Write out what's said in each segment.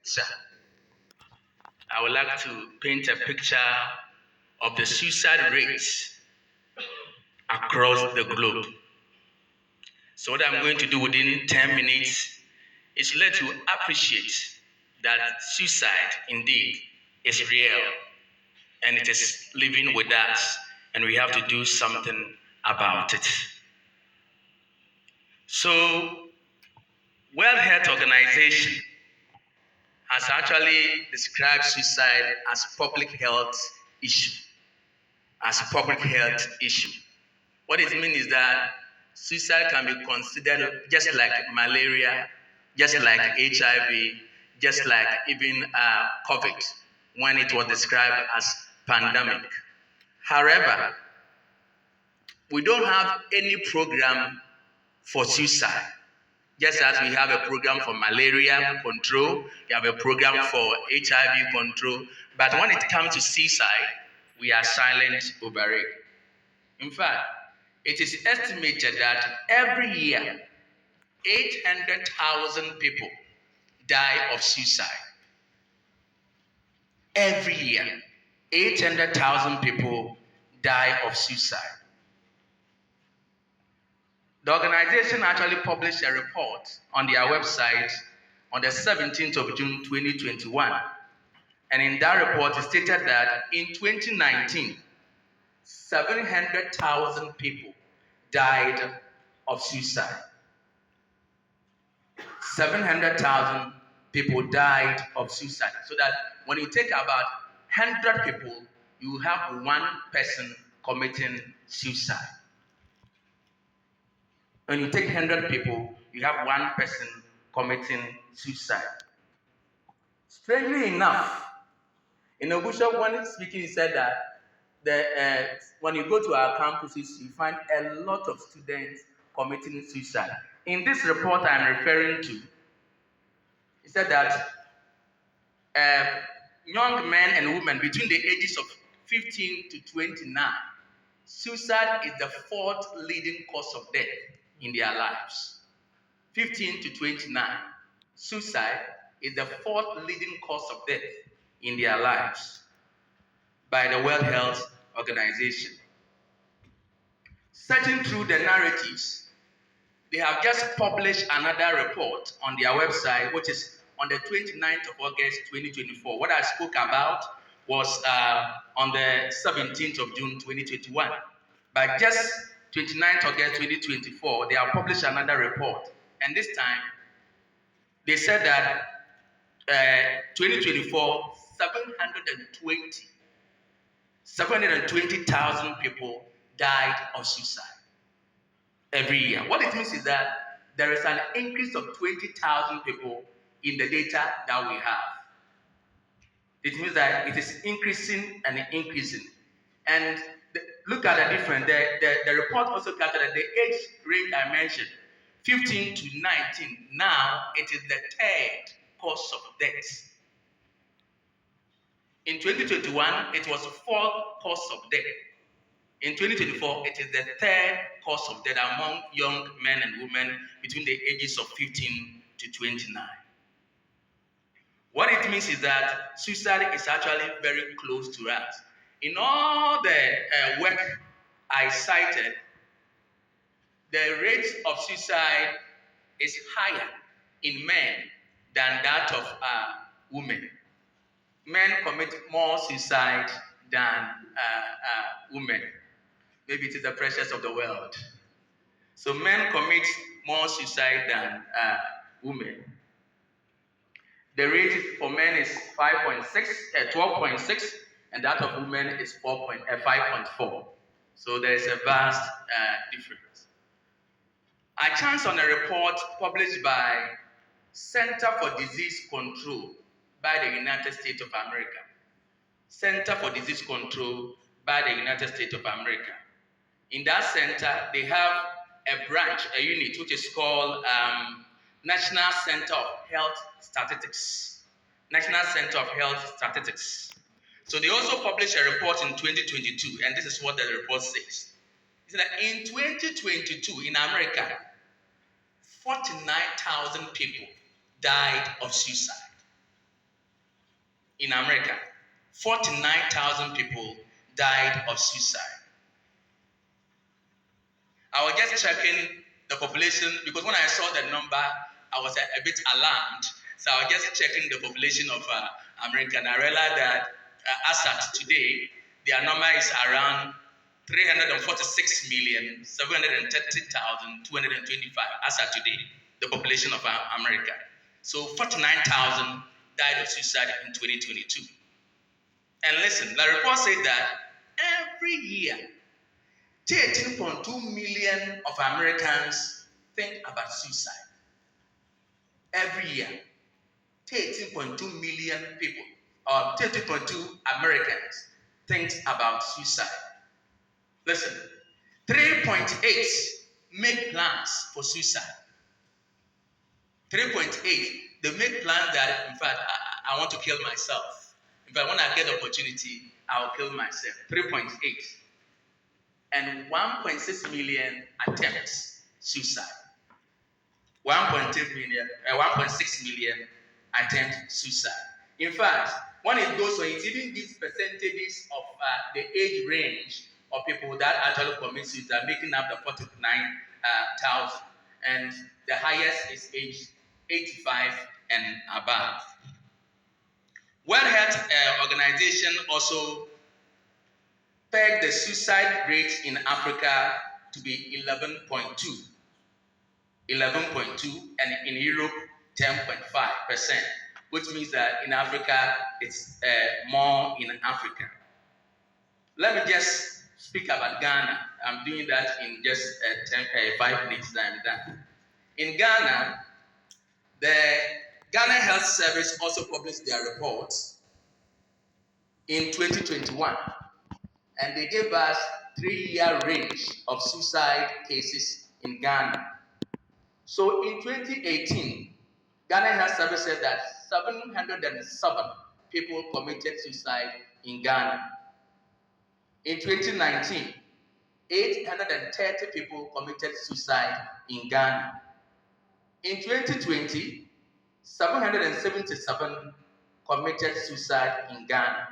Sir, I would like to paint a picture of the suicide rates across the globe. So, what I'm going to do within 10 minutes is to let you appreciate that suicide indeed is real and it is living with us, and we have to do something about it. So, World Health Organization has actually described suicide as public health issue. As a public health issue. What it means is that suicide can be considered just like malaria, just like HIV, just like even COVID when it was described as pandemic. However, we don't have any program for suicide. Just as we have a program for malaria control, we have a program for HIV control, but when it comes to suicide, we are silent over it. In fact, it is estimated that every year, 800,000 people die of suicide. Every year, 800,000 people die of suicide. The organization actually published a report on their website on the 17th of June 2021. And in that report, it stated that in 2019, 700,000 people died of suicide. 700,000 people died of suicide. So that when you take about 100 people, you have one person committing suicide. When you take 100 people, you have one person committing suicide. Strangely enough, in Obusha, when speaking, he said that when you go to our campuses, you find a lot of students committing suicide. In this report I'm referring to, he said that young men and women between the ages of 15 to 29, suicide is the fourth leading cause of death in their lives. 15 to 29, suicide is the fourth leading cause of death in their lives by the World Health Organization. Searching through the narratives, they have just published another report on their website, which is on the 29th of August 2024. What I spoke about was on the 17th of June 2021. But just 29th August 2024, they have published another report. And this time, they said that 2024, 720,000 people died of suicide every year. What it means is that there is an increase of 20,000 people in the data that we have. It means that it is increasing and increasing. And look at the difference. The report also calculated the age range I mentioned, 15 to 19. Now it is the third cause of death. In 2021, it was the fourth cause of death. In 2024, it is the third cause of death among young men and women between the ages of 15 to 29. What it means is that suicide is actually very close to us. In all the work I cited, the rate of suicide is higher in men than that of women. Men commit more suicide than women. Maybe it is the pressures of the world. So men commit more suicide than women. The rate for men is 12.6, and that of women is 5.4. So there is a vast difference. I chanced on a report published by Center for Disease Control by the United States of America. Center for Disease Control by the United States of America. In that center, they have a branch, a unit, which is called National Center of Health Statistics. National Center of Health Statistics. So they also published a report in 2022, and this is what the report says. It said that in 2022 in America, 49,000 people died of suicide. in America, 49,000 people died of suicide. I was just checking the population because when I saw the number, I was a bit alarmed. So I was just checking the population of America, and I realized that as at today, their number is around 346,730,225 as at today, the population of America. So 49,000 died of suicide in 2022. And listen, the report said that every year, 13.2 million of Americans think about suicide. Every year, 13.2 million people, or 13.2 Americans, think about suicide. Listen, 3.8 make plans for suicide. 3.8, they make plans that, in fact, I want to kill myself. In fact, when I get the opportunity, I'll kill myself. 3.8. And 1.6 million attempts suicide. 1.6 million attempt suicide. In fact, when it goes on, it even gives percentages of the age range of people that actually commit suicide, making up the 49,000. And the highest is age 85 and above. World Health Organization also pegged the suicide rate in Africa to be 11.2. 11.2, and in Europe, 10.5%, which means that in Africa, it's more in Africa. Let me just speak about Ghana. I'm doing that in just 5 minutes. I'm done. In Ghana, the Ghana Health Service also published their report in 2021, and they gave us 3-year range of suicide cases in Ghana. So in 2018, Ghana Health Service said that 707 people committed suicide in Ghana. In 2019, 830 people committed suicide in Ghana. In 2020, 777 committed suicide in Ghana.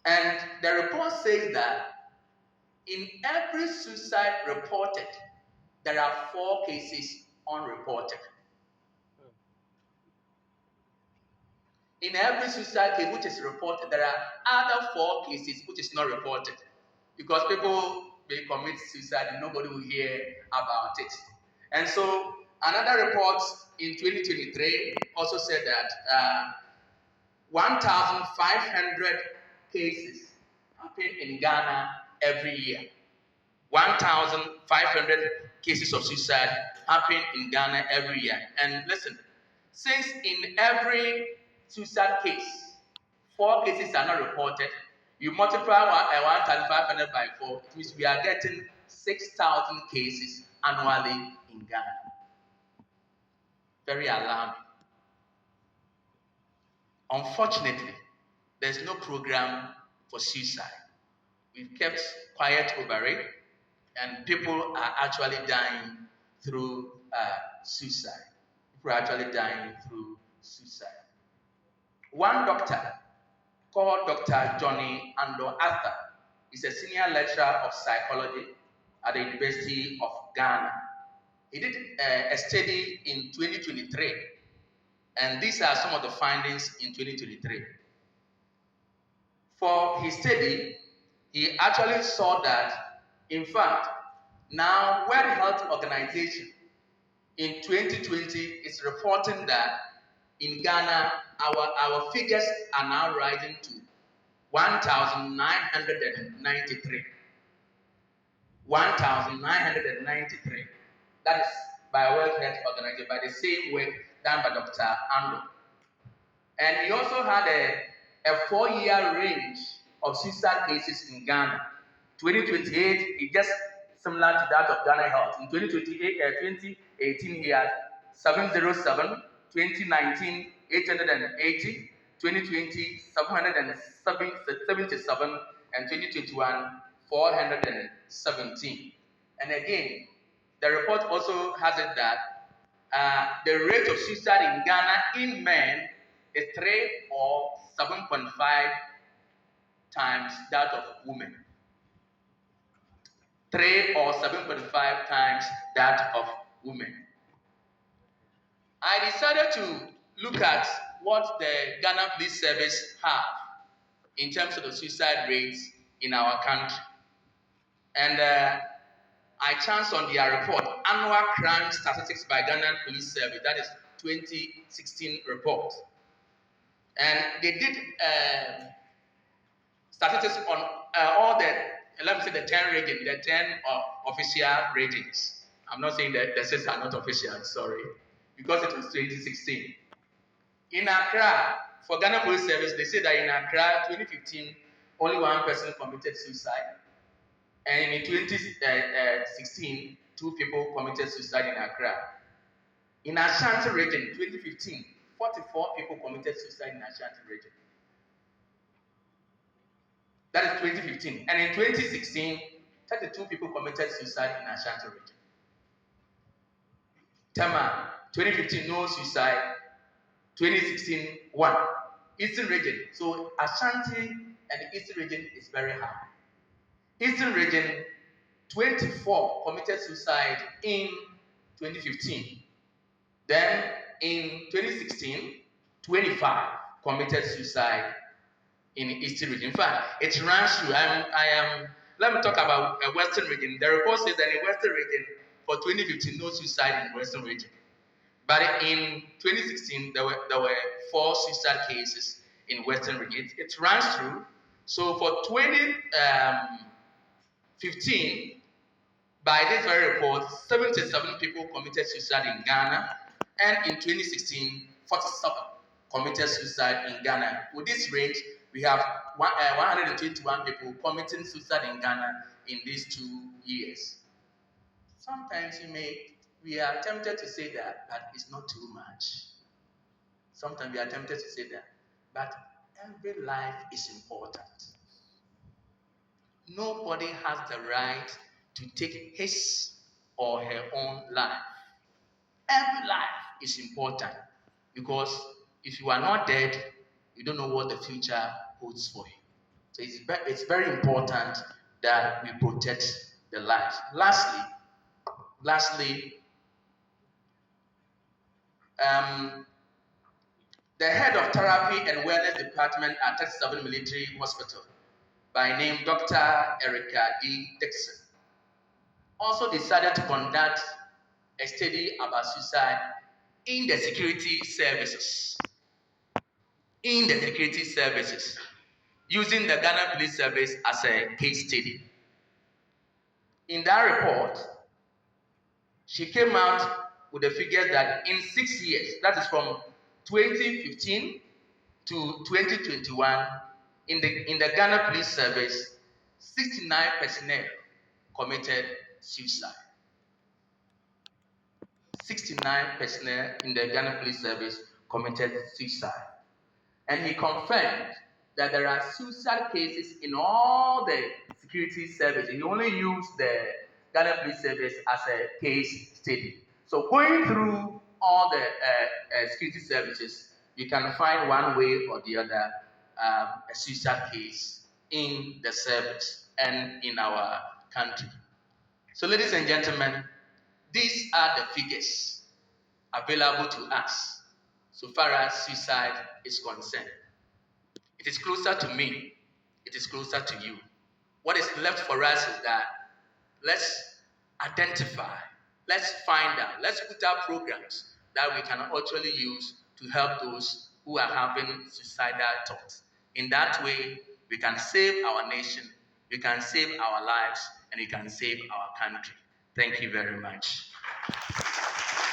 And the report says that in every suicide reported, there are 4 cases unreported. In every suicide case which is reported, there are other 4 cases which is not reported. Because people may commit suicide and nobody will hear about it. And so another report in 2023 also said that 1,500 cases happen in Ghana every year. 1,500 cases of suicide happen in Ghana every year. And listen, since in every suicide case, 4 cases are not reported, you multiply 1,500 by 4, it means we are getting 6,000 cases annually in Ghana. Very alarming. Unfortunately, there's no program for suicide. We've kept quiet over it, and people are actually dying through suicide. People are actually dying through suicide. One doctor called Dr. Johnny Ando Arthur is a senior lecturer of psychology at the University of Ghana. He did a study in 2023, and these are some of the findings in 2023. For his study, he actually saw that, in fact, now World Health Organization in 2020 is reporting that in Ghana, our figures are now rising to 1,993. 1,993. That is by World Health Organization, by the same work done by Dr. Ando. And he also had a 4-year range of suicide cases in Ghana. 2028 is just similar to that of Ghana Health. In 2018, he had 707, 2019, 880, 2020, 777, and 2021, 417. And again, the report also has it that the rate of suicide in Ghana in men is 3 or 7.5 times that of women. 3 or 7.5 times that of women. I decided to look at what the Ghana Police Service have in terms of the suicide rates in our country. And I chanced on their report, Annual Crime Statistics by Ghana Police Service, that is 2016 report. And they did statistics on all the, let me say the 10 regions, the 10 official regions. I'm not saying that the 6 are not official, sorry, because it was 2016. In Accra, for Ghana Police Service, they say that in Accra, 2015, only 1 person committed suicide. And in 2016, 2 people committed suicide in Accra. In Ashanti region, 2015, 44 people committed suicide in Ashanti region. That is 2015. And in 2016, 32 people committed suicide in Ashanti region. Tema, 2015, no suicide. 2016, 1. Eastern region. So Ashanti and the Eastern region is very high. Eastern region, 24 committed suicide in 2015. Then in 2016, 25 committed suicide in the Eastern region. In fact, it runs through. Let me talk about a Western region. The report says that in Western region, for 2015, no suicide in the Western region. But in 2016, there were 4 suicide cases in Western region. It runs through. So for 2015, by this very report, 77 people committed suicide in Ghana, and in 2016, 47 committed suicide in Ghana. With this range, we have 121 people committing suicide in Ghana in these 2 years. Sometimes we are tempted to say that, but it's not too much. Sometimes we are tempted to say that, but every life is important. Nobody has the right to take his or her own life. Every life is important because if you are not dead, you don't know what the future holds for you. So it's very important that we protect the life. Lastly, the head of therapy and wellness department at 37 Military Hospital, by name Dr. Erica D. Dixon, also decided to conduct a study about suicide in the security services. Using the Ghana Police Service as a case study. In that report, she came out with the figures that in 6 years, that is from 2015 to 2021, in the Ghana Police Service, 69 personnel committed suicide. 69 personnel in the Ghana Police Service committed suicide. And he confirmed that there are suicide cases in all the security services. He only used the Ghana Police Service as a case study. So going through all the security services, you can find one way or the other a suicide case in the service and in our country. So ladies and gentlemen, these are the figures available to us so far as suicide is concerned. It is closer to me. It is closer to you. What is left for us is that let's identify, let's find out, let's put out programs that we can actually use to help those who are having suicidal thoughts. In that way, we can save our nation, we can save our lives, and we can save our country. Thank you very much.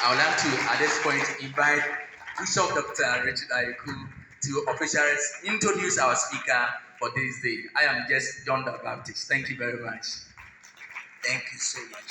I would like to, at this point, invite Bishop Dr. Richard Ayeku to officially introduce our speaker for this day. I am just John the Baptist. Thank you very much. Thank you so much.